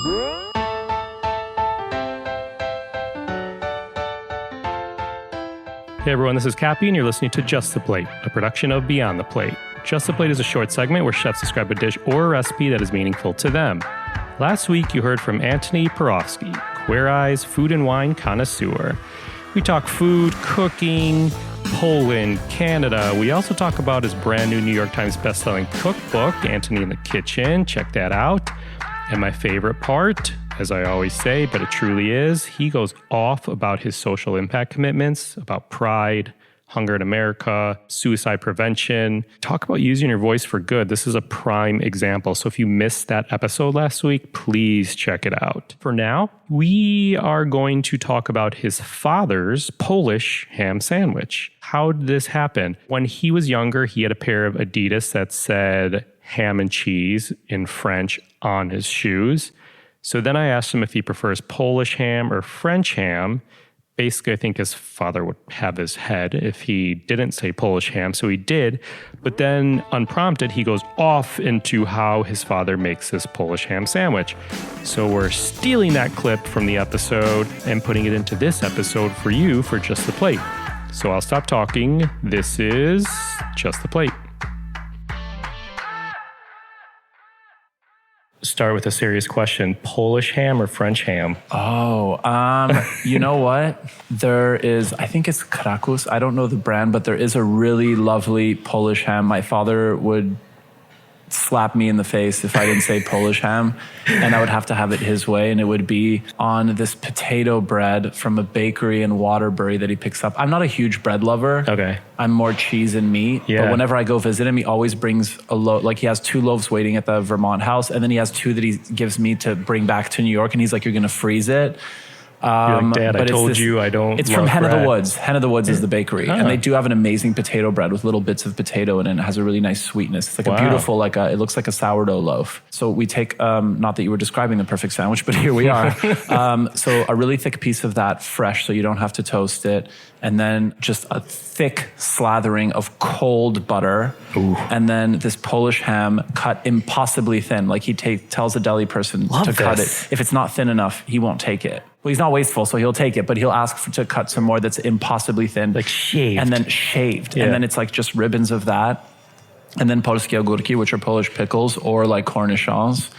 Hey everyone, this is Kappy, and you're listening to Just the Plate, a production of Beyond the Plate. Just the Plate is a short segment where chefs describe a dish or a recipe that is meaningful to them. Last week, you heard from Antoni Porowski, Queer Eye's food and wine connoisseur. We talk food, cooking, Poland, Canada. We also talk about his brand new New York Times bestselling cookbook, Antoni in the Kitchen. Check that out. And my favorite part, as I always say, but it truly is, he goes off about his social impact commitments, about pride, hunger in America, suicide prevention. Talk about using your voice for good. This is a prime example. So if you missed that episode last week, please check it out. For now, we are going to talk about his father's Polish ham sandwich. How did this happen? When he was younger, he had a pair of Adidas that said ham and cheese in French on his shoes. So then I asked him if he prefers Polish ham or French ham. Basically, I think his father would have his head if he didn't say Polish ham, so he did. But then, unprompted, he goes off into how his father makes this Polish ham sandwich. So we're stealing that clip from the episode and putting it into this episode for you for Just the Plate. So I'll stop talking. This is Just the Plate. Start with a serious question. Polish ham or French ham? You know what? There is, I think it's Krakus. I don't know the brand, but there is a really lovely Polish ham. My father would slap me in the face if I didn't say Polish ham, and I would have to have it his way, and it would be on this potato bread from a bakery in Waterbury that he picks up. I'm not a huge bread lover. Okay. I'm more cheese and meat. Yeah. But whenever I go visit him, he always brings a loaf. Like, he has 2 loaves waiting at the Vermont house, and then he has 2 that he gives me to bring back to New York, and he's like, you're going to freeze it. You're like, Dad, I told you I don't It's love from Hen of bread. the Woods. Hen of the Woods is the bakery. And they do have an amazing potato bread with little bits of potato in it. And it has a really nice sweetness. It's like a beautiful, it looks like a sourdough loaf. So we take, not that you were describing the perfect sandwich, but here we are. So a really thick piece of that fresh, so you don't have to toast it. And then just a thick slathering of cold butter. Ooh. And then this Polish ham cut impossibly thin. Like, he tells a deli person to cut it. If it's not thin enough, he won't take it. Well, he's not wasteful, so he'll take it, but he'll ask to cut some more that's impossibly thin. Like shaved. And then shaved. Yeah. And then it's like just ribbons of that. And then polskie ogórki, which are Polish pickles, or like cornichons.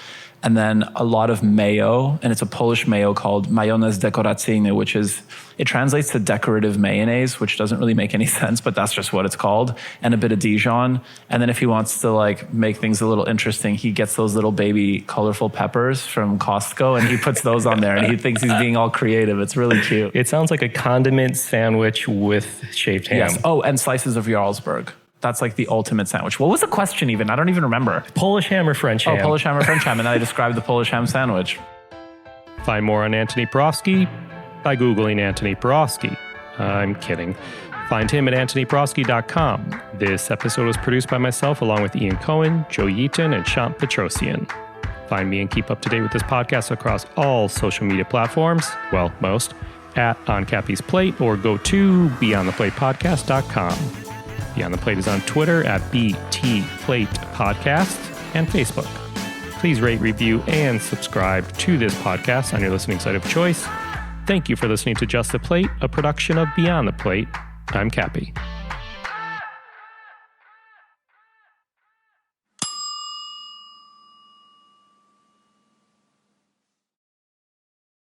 And then a lot of mayo, and it's a Polish mayo called mayonnaise dekoracyjny, which is, it translates to decorative mayonnaise, which doesn't really make any sense, but that's just what it's called. And a bit of Dijon. And then if he wants to like make things a little interesting, he gets those little baby colorful peppers from Costco, and he puts those on there, and he thinks he's being all creative. It's really cute. It sounds like a condiment sandwich with shaved ham. Yes. Oh, and slices of Jarlsberg. That's like the ultimate sandwich. What was the question even? I don't even remember. Polish ham or French ham? Oh, Polish ham or French ham. And then I described the Polish ham sandwich. Find more on Antoni Porowski by Googling Antoni Porowski. I'm kidding. Find him at antoniporowski.com. This episode was produced by myself along with Ian Cohen, Joe Yeaton, and Shant Petrosian. Find me and keep up to date with this podcast across all social media platforms, well, most, at On Kappy's Plate, or go to beyondtheplatepodcast.com. Beyond the Plate is on Twitter at BT Plate Podcast and Facebook. Please rate, review, and subscribe to this podcast on your listening site of choice. Thank you for listening to Just the Plate, a production of Beyond the Plate. I'm Kappy.